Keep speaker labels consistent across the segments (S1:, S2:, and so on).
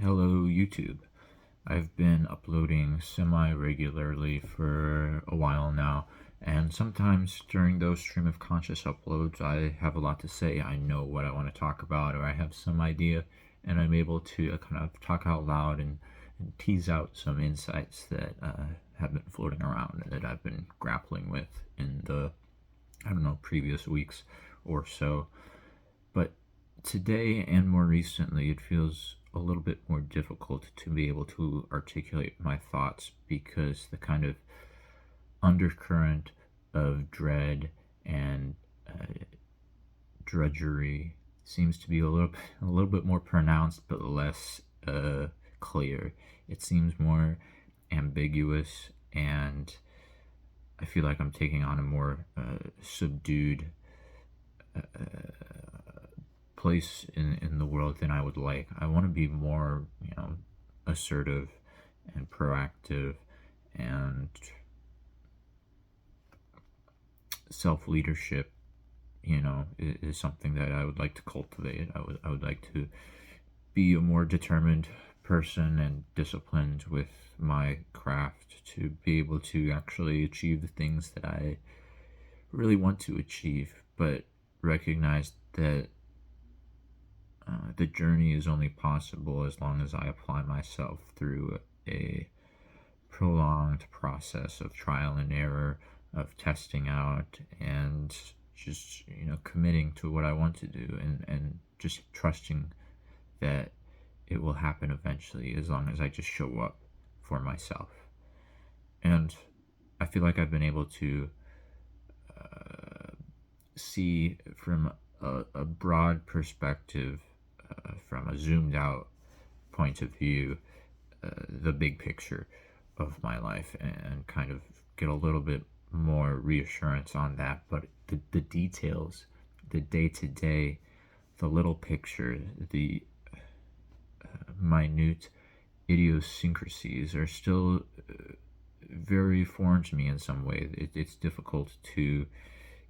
S1: Hello, YouTube. I've been uploading semi-regularly for a while now, and sometimes during those stream of conscious uploads, I have a lot to say. I know what I want to talk about, or I have some idea, and I'm able to kind of talk out loud and tease out some insights that have been floating around that I've been grappling with in the, previous weeks or so. But today and more recently, it feels a little bit more difficult to be able to articulate my thoughts because the kind of undercurrent of dread and drudgery seems to be a little bit more pronounced, but less clear. It seems more ambiguous, and I feel like I'm taking on a more subdued place in the world than I would like. I want to be more, assertive and proactive, and self leadership, is something that I would like to cultivate. I would like to be a more determined person and disciplined with my craft to be able to actually achieve the things that I really want to achieve, but recognize that the journey is only possible as long as I apply myself through a prolonged process of trial and error, of testing out, and just committing to what I want to do, and just trusting that it will happen eventually as long as I just show up for myself. And I feel like I've been able to see from a broad perspective, from a zoomed out point of view, the big picture of my life, and kind of get a little bit more reassurance on that. But the details, the day to day, the little picture, the minute idiosyncrasies are still very foreign to me in some way. It's difficult to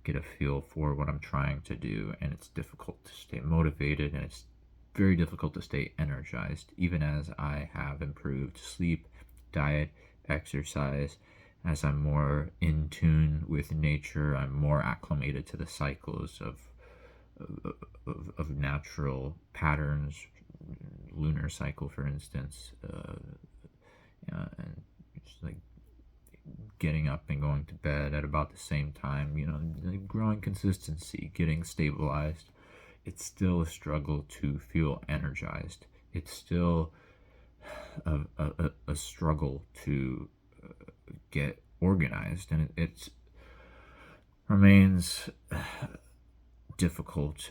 S1: get a feel for what I'm trying to do, and it's difficult to stay motivated, and it's very difficult to stay energized, even as I have improved sleep, diet, exercise. As I'm more in tune with nature, I'm more acclimated to the cycles of natural patterns, lunar cycle, for instance, and just like getting up and going to bed at about the same time, like growing consistency, getting stabilized. It's still a struggle to feel energized. It's still a struggle to get organized, and it remains difficult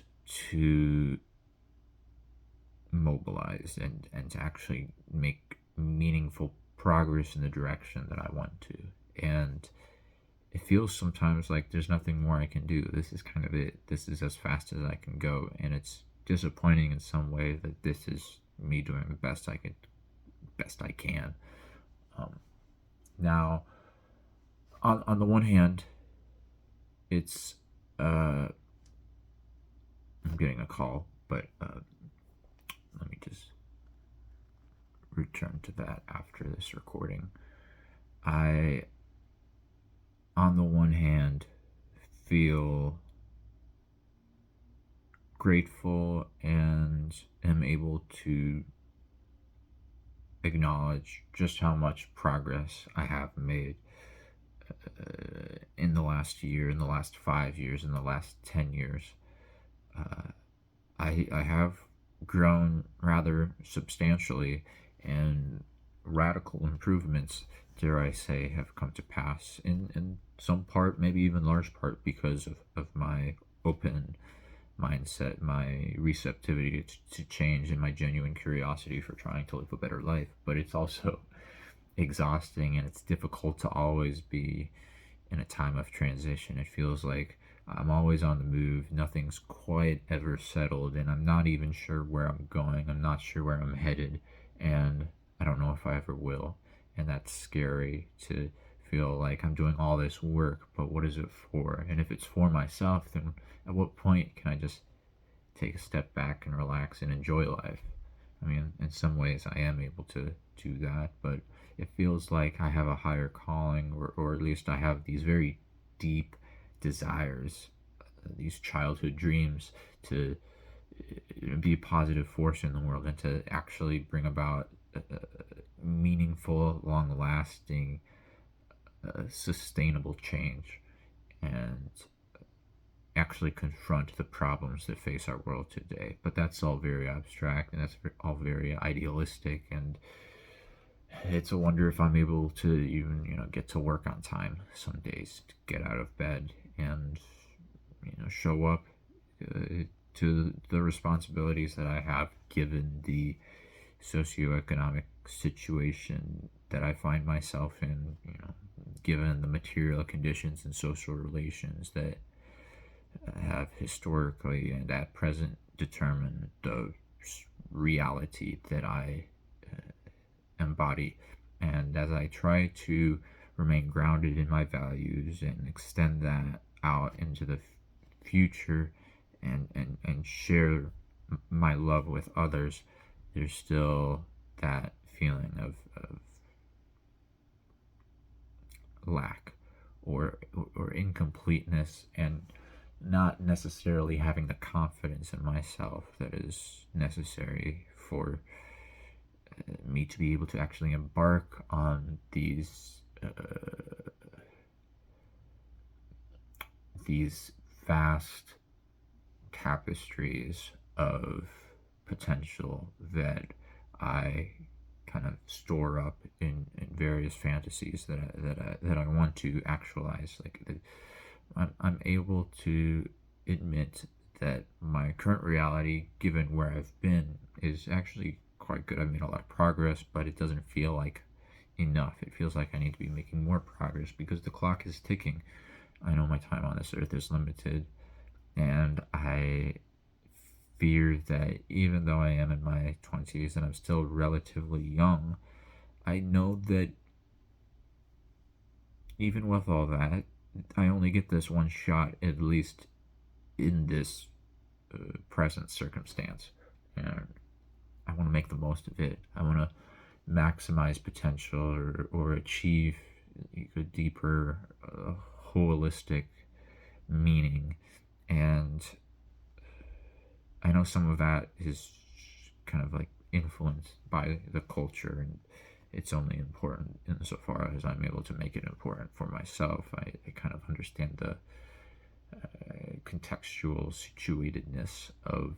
S1: to mobilize and to actually make meaningful progress in the direction that I want to. And it feels sometimes like there's nothing more I can do. This is kind of it. This is as fast as I can go, and it's disappointing in some way that this is me doing the best I can. Now, on the one hand, it's I'm getting a call, but let me just return to that after this recording. I, on the one hand, feel grateful and am able to acknowledge just how much progress I have made in the last year, in the last 5 years, in the last 10 years. I have grown rather substantially, and radical improvements, dare I say, have come to pass in some part, maybe even large part, because of my open mindset, my receptivity to change, and my genuine curiosity for trying to live a better life. But it's also exhausting, and it's difficult to always be in a time of transition. It feels like I'm always on the move. Nothing's quite ever settled, and I'm not even sure where I'm going. I'm not sure where I'm headed, and I don't know if I ever will. And that's scary to feel like I'm doing all this work, but what is it for? And if it's for myself, then at what point can I just take a step back and relax and enjoy life? I mean, in some ways, I am able to do that, but it feels like I have a higher calling, or at least I have these very deep desires, these childhood dreams to be a positive force in the world and to actually bring about meaningful, long lasting, sustainable change and actually confront the problems that face our world today. But that's all very abstract and that's all very idealistic, and it's a wonder if I'm able to even, get to work on time some days, to get out of bed and, show up to the responsibilities that I have given the socioeconomic situation that I find myself in, given the material conditions and social relations that have historically and at present determined the reality that I embody. And as I try to remain grounded in my values and extend that out into the future and share my love with others, there's still that feeling of lack or incompleteness, and not necessarily having the confidence in myself that is necessary for me to be able to actually embark on these vast tapestries of potential that I kind of store up in various fantasies that I want to actualize. I'm able to admit that my current reality, given where I've been, is actually quite good. I've made a lot of progress, but it doesn't feel like enough. It feels like I need to be making more progress because the clock is ticking. I know my time on this earth is limited, and I fear that even though I am in my 20s and I'm still relatively young, I know that even with all that, I only get this one shot, at least in this present circumstance. And I want to make the most of it. I want to maximize potential, or achieve a deeper, holistic meaning. And I know some of that is kind of like influenced by the culture, and it's only important insofar as I'm able to make it important for myself. I kind of understand the contextual situatedness of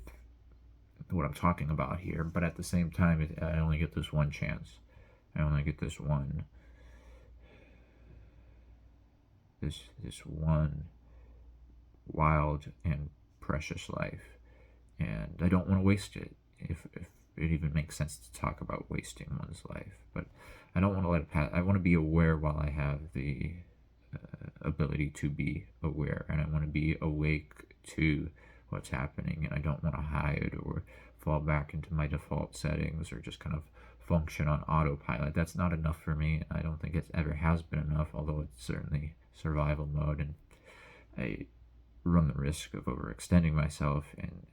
S1: what I'm talking about here, but at the same time, I only get this one chance. I only get this one wild and precious life, and I don't want to waste it. If it even makes sense to talk about wasting one's life, but I don't want to let it pass. I want to be aware while I have the ability to be aware, and I want to be awake to what's happening, and I don't want to hide or fall back into my default settings or just kind of function on autopilot. That's not enough for me. I don't think it ever has been enough, although it's certainly survival mode, and I run the risk of overextending myself, and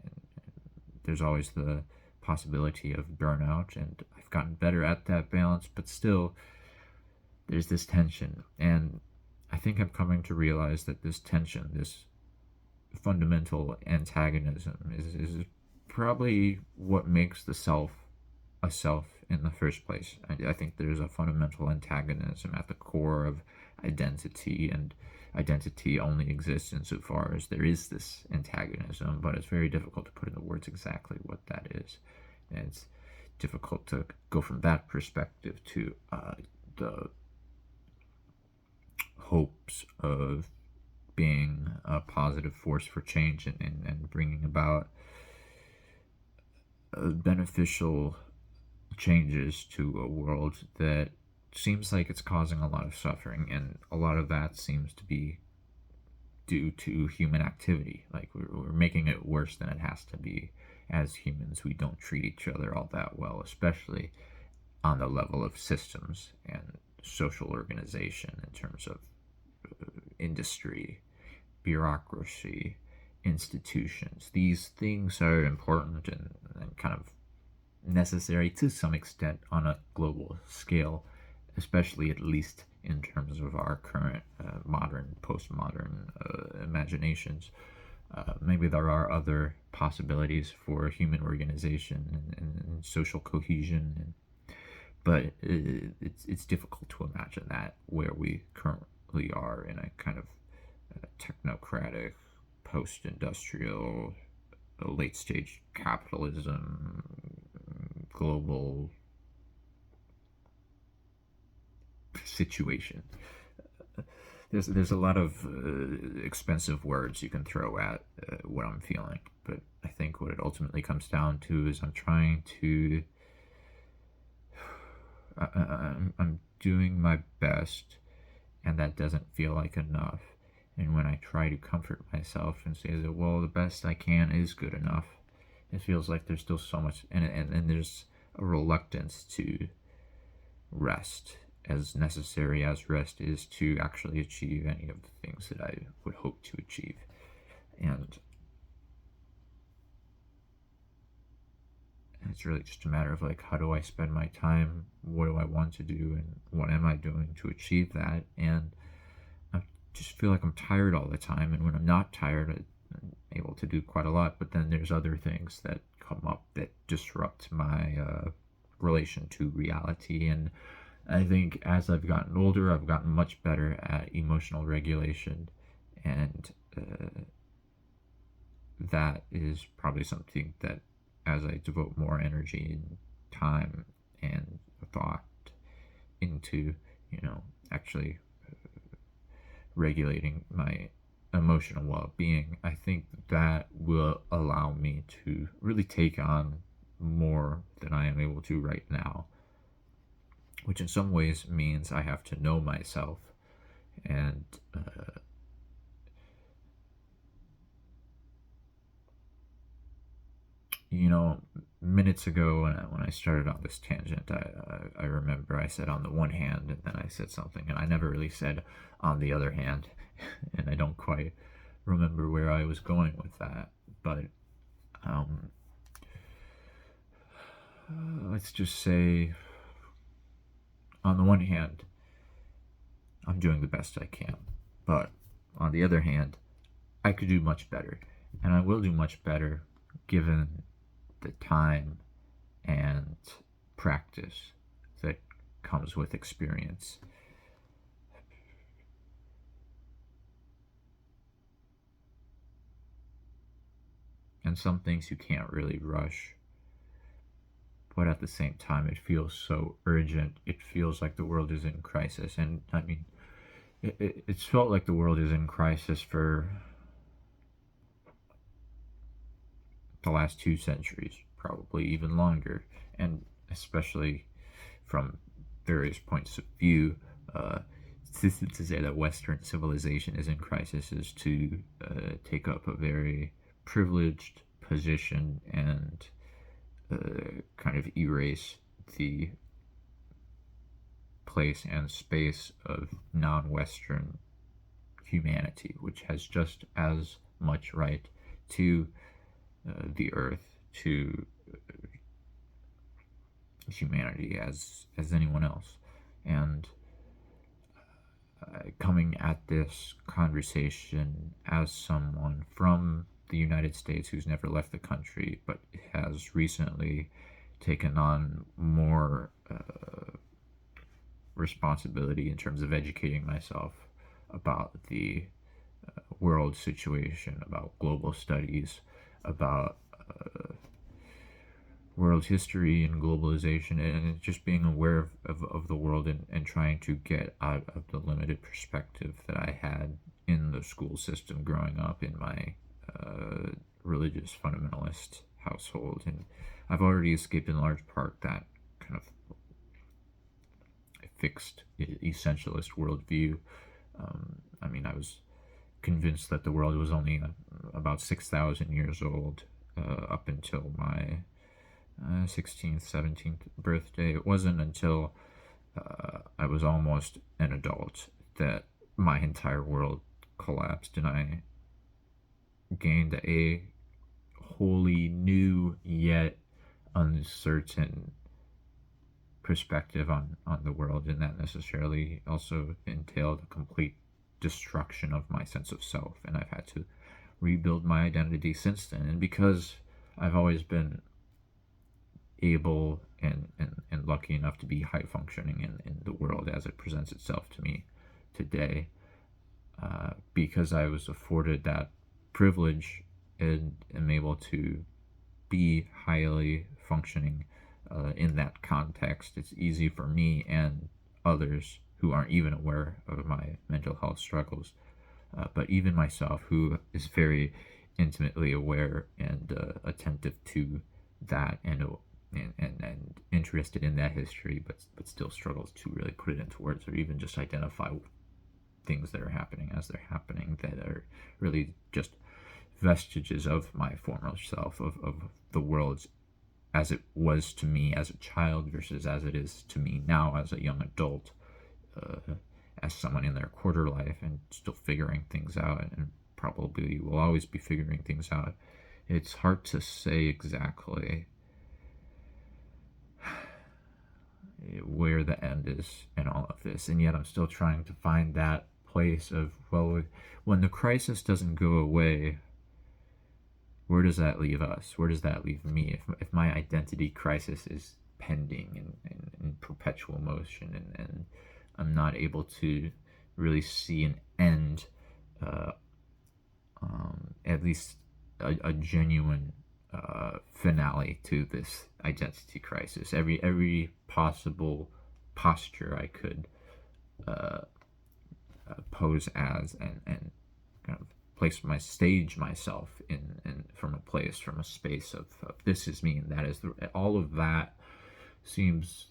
S1: there's always the possibility of burnout, and I've gotten better at that balance, but still there's this tension. And I think I'm coming to realize that this tension, this fundamental antagonism, is probably what makes the self a self in the first place. I think there's a fundamental antagonism at the core of identity, and identity only exists insofar as there is this antagonism, but it's very difficult to put into words exactly what that is. And it's difficult to go from that perspective to the hopes of being a positive force for change, and bringing about beneficial changes to a world that seems like it's causing a lot of suffering, and a lot of that seems to be due to human activity. Like we're making it worse than it has to be. As humans, we don't treat each other all that well, especially on the level of systems and social organization, in terms of industry, bureaucracy, institutions. These things are important and kind of necessary to some extent on a global scale, especially at least in terms of our current modern, postmodern imaginations. Maybe there are other possibilities for human organization and social cohesion, but it's difficult to imagine that where we currently are in a kind of technocratic, post-industrial, late-stage capitalism, global situation. There's a lot of expensive words you can throw at what I'm feeling, but I think what it ultimately comes down to is I'm trying to I'm doing my best, and that doesn't feel like enough. And when I try to comfort myself and say that, well, the best I can is good enough, it feels like there's still so much, and there's a reluctance to rest, as necessary as rest is to actually achieve any of the things that I would hope to achieve. And it's really just a matter of like, how do I spend my time? What do I want to do? And what am I doing to achieve that? And I just feel like I'm tired all the time. And when I'm not tired, I'm able to do quite a lot. But then there's other things that come up that disrupt my relation to reality. And I think as I've gotten older, I've gotten much better at emotional regulation. And that is probably something that, as I devote more energy and time and thought into, actually regulating my emotional well-being, I think that will allow me to really take on more than I am able to right now, which in some ways means I have to know myself and minutes ago when I started on this tangent, I remember I said on the one hand, and then I said something, and I never really said on the other hand, and I don't quite remember where I was going with that, but let's just say, on the one hand, I'm doing the best I can, but on the other hand, I could do much better, and I will do much better given the time and practice that comes with experience. And some things you can't really rush, but at the same time, it feels so urgent. It feels like the world is in crisis. And I mean, it's felt like the world is in crisis for the last 2 centuries, probably even longer, and especially from various points of view. To say that Western civilization is in crisis is to take up a very privileged position and kind of erase the place and space of non-Western humanity, which has just as much right to the earth, to humanity as anyone else. And coming at this conversation as someone from the United States who's never left the country but has recently taken on more responsibility in terms of educating myself about the world situation, about global studies, about world history and globalization, and just being aware of the world and trying to get out of the limited perspective that I had in the school system growing up in my religious fundamentalist household. And I've already escaped in large part that kind of fixed essentialist worldview. I mean, I was convinced that the world was only about 6,000 years old up until my 16th, 17th birthday. It wasn't until I was almost an adult that my entire world collapsed, and I gained a wholly new yet uncertain perspective on the world, and that necessarily also entailed a complete destruction of my sense of self, and I've had to rebuild my identity since then. And because I've always been able and lucky enough to be high functioning in the world as it presents itself to me today, because I was afforded that privilege and am able to be highly functioning in that context, it's easy for me and others who aren't even aware of my mental health struggles, but even myself, who is very intimately aware and attentive to that, and interested in that history, but still struggles to really put it into words or even just identify things that are happening as they're happening, that are really just vestiges of my former self, of the world as it was to me as a child versus as it is to me now as a young adult, as someone in their quarter life and still figuring things out, and probably will always be figuring things out. It's hard to say exactly where the end is in all of this, and yet I'm still trying to find that place of, well, when the crisis doesn't go away, where does that leave us? Where does that leave me? If my identity crisis is pending and in perpetual motion, and I'm not able to really see an end, uh, at least a genuine finale to this identity crisis. Every possible posture I could pose as, and kind of stage myself in from a space of this is me and that is all of that seems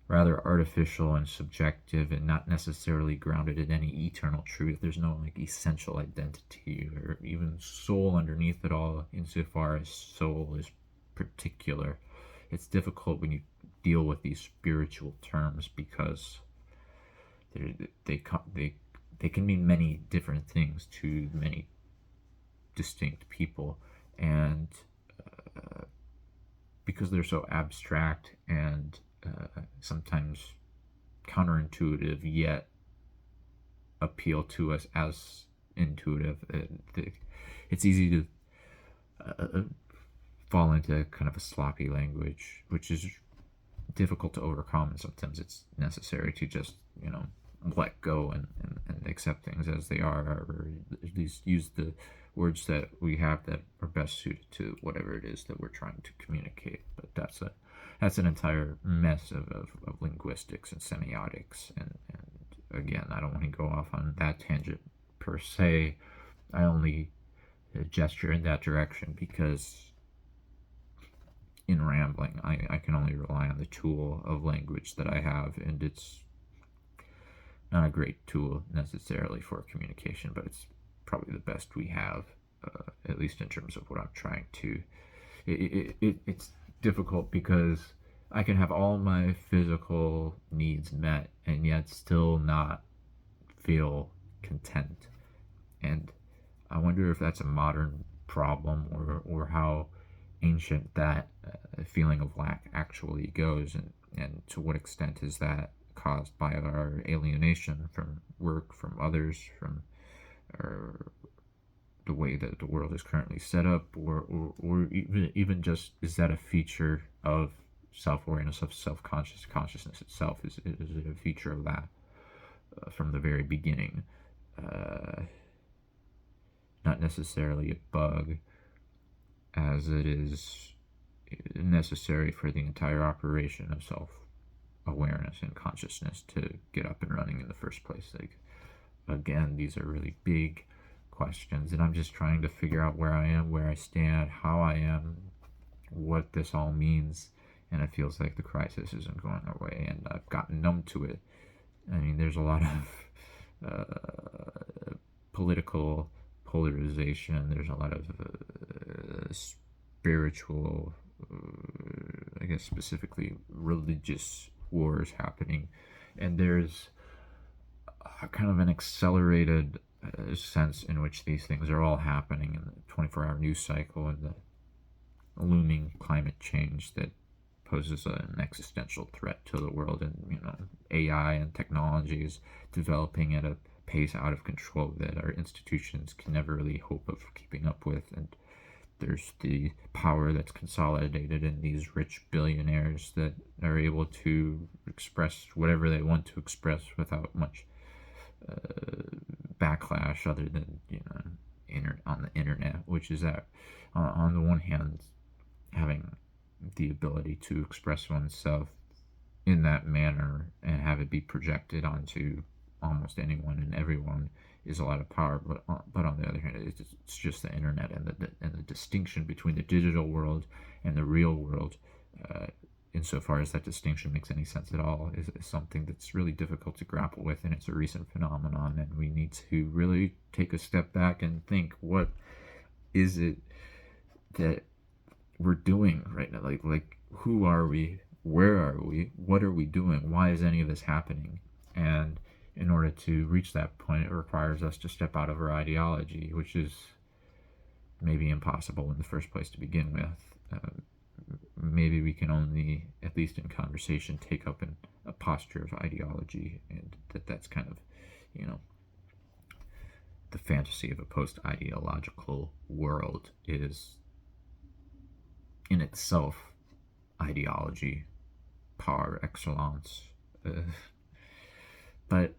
S1: rather artificial and subjective and not necessarily grounded in any eternal truth. There's no like essential identity or even soul underneath it all, insofar as soul is particular. It's difficult when you deal with these spiritual terms because they they can mean many different things to many distinct people, and because they're so abstract and sometimes counterintuitive, yet appeal to us as intuitive, it's easy to fall into kind of a sloppy language, which is difficult to overcome, and sometimes it's necessary to just, let go and accept things as they are, or at least use the words that we have that are best suited to whatever it is that we're trying to communicate. But that's an entire mess of linguistics and semiotics, and again, I don't want to go off on that tangent per se. I only gesture in that direction because in rambling, I can only rely on the tool of language that I have, and it's not a great tool necessarily for communication, but it's probably the best we have, at least in terms of what I'm trying to. It's difficult because I can have all my physical needs met and yet still not feel content. And I wonder if that's a modern problem, or how ancient that feeling of lack actually goes, and to what extent is that caused by our alienation from work, from others, from the way that the world is currently set up, or even just, is that a feature of self-awareness, of consciousness itself? Is it a feature of that from the very beginning? Not necessarily a bug, as it is necessary for the entire operation of self-awareness and consciousness to get up and running in the first place. Like, again, these are really big questions, and I'm just trying to figure out where I am, where I stand, how I am, what this all means, and it feels like the crisis isn't going away, and I've gotten numb to it. I mean, there's a lot of political polarization, there's a lot of spiritual, I guess specifically religious wars happening, and there's kind of an accelerated sense in which these things are all happening in the 24-hour news cycle, and looming climate change that poses an existential threat to the world, and AI and technology is developing at a pace out of control that our institutions can never really hope of keeping up with. And there's the power that's consolidated in these rich billionaires that are able to express whatever they want to express without much backlash, other than on the internet, which is that on the one hand, having the ability to express oneself in that manner and have it be projected onto almost anyone and everyone is a lot of power. But on the other hand, it's just the internet, and the distinction between the digital world and the real world, insofar as that distinction makes any sense at all, is something that's really difficult to grapple with, and it's a recent phenomenon, and we need to really take a step back and think, what is it that we're doing right now? Like who are we? Where are we? What are we doing? Why is any of this happening? And in order to reach that point, it requires us to step out of our ideology, which is maybe impossible in the first place to begin with. Maybe we can only, at least in conversation, take up a posture of ideology, and that's kind of, the fantasy of a post-ideological world is in itself ideology par excellence. But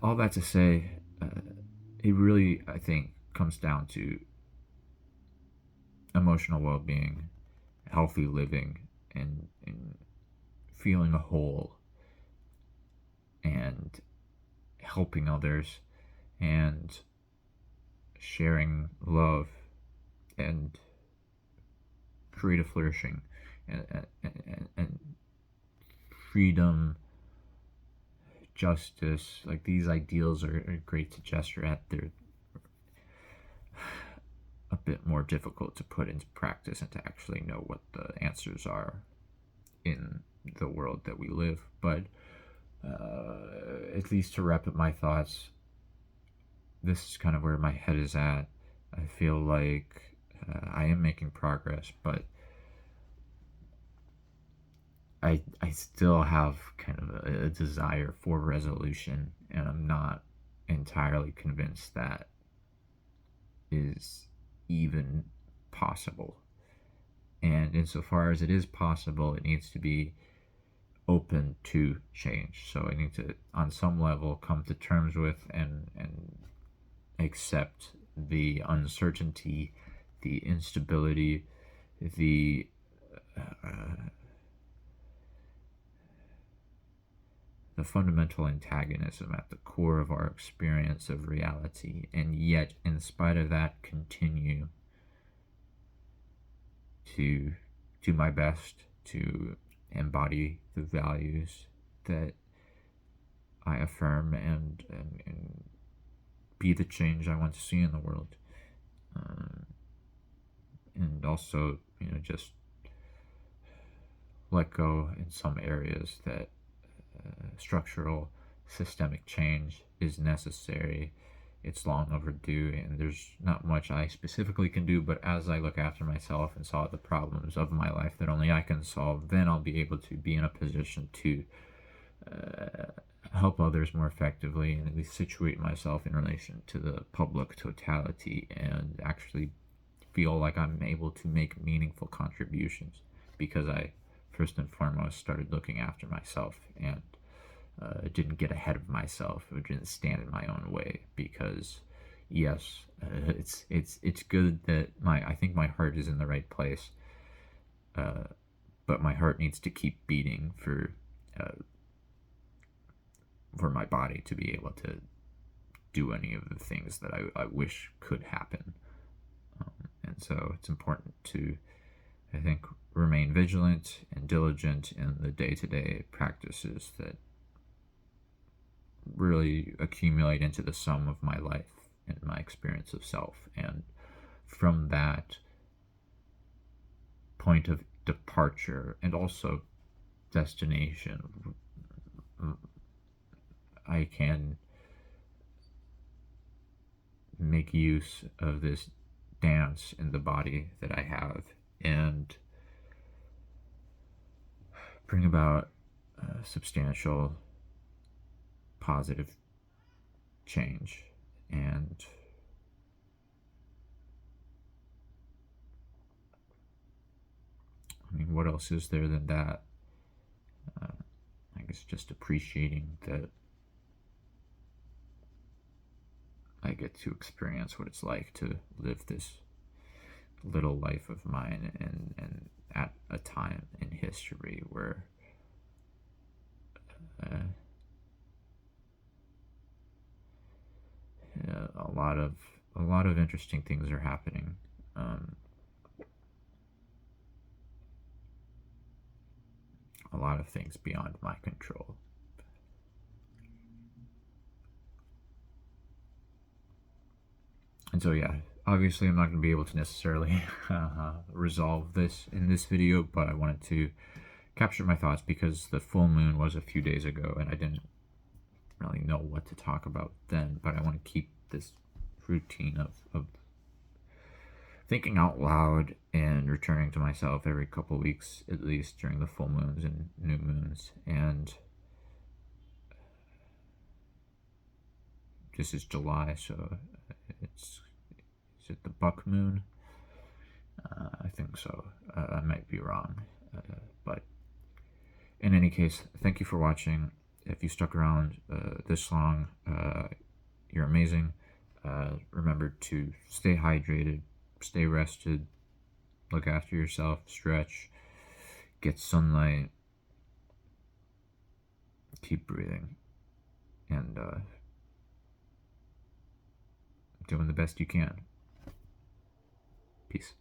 S1: all that to say, it really, I think, comes down to emotional well-being, healthy living, and feeling whole, and helping others, and sharing love, and creative flourishing, and freedom, justice. Like, these ideals are great to gesture at. They're a bit more difficult to put into practice and to actually know what the answers are in the world that we live. But at least to wrap up my thoughts, this is kind of where my head is at. I feel like I am making progress, but I still have kind of a desire for resolution, and I'm not entirely convinced that is even possible. And insofar as it is possible, it needs to be open to change. So I need to, on some level, come to terms with and accept the uncertainty, the instability, the fundamental antagonism at the core of our experience of reality, and yet, in spite of that, continue to do my best to embody the values that I affirm, and be the change I want to see in the world. And also, just let go in some areas that structural systemic change is necessary. It's long overdue, and there's not much I specifically can do, but as I look after myself and solve the problems of my life that only I can solve, then I'll be able to be in a position to help others more effectively, and at least situate myself in relation to the public totality, and actually feel like I'm able to make meaningful contributions, because I first and foremost started looking after myself, and didn't get ahead of myself, or didn't stand in my own way. Because yes, it's good that I think my heart is in the right place, but my heart needs to keep beating for my body to be able to do any of the things that I wish could happen. And so it's important to, I think, remain vigilant and diligent in the day-to-day practices that really accumulate into the sum of my life and my experience of self. And from that point of departure and also destination, I can make use of this dance in the body that I have, and bring about substantial positive change. And I mean, what else is there than that? I guess just appreciating that I get to experience what it's like to live this little life of mine, and at a time in history where uh, a lot of interesting things are happening. Um, a lot of things beyond my control. And so, yeah, obviously I'm not going to be able to necessarily resolve this in this video, but I wanted to capture my thoughts because the full moon was a few days ago and I didn't really know what to talk about then, but I want to keep this routine of thinking out loud and returning to myself every couple weeks, at least during the full moons and new moons. And this is July, so is it the buck moon? I think so. I might be wrong, but in any case, thank you for watching. If you stuck around this long, you're amazing. Remember to stay hydrated, stay rested, look after yourself, stretch, get sunlight, keep breathing, and doing the best you can. Peace.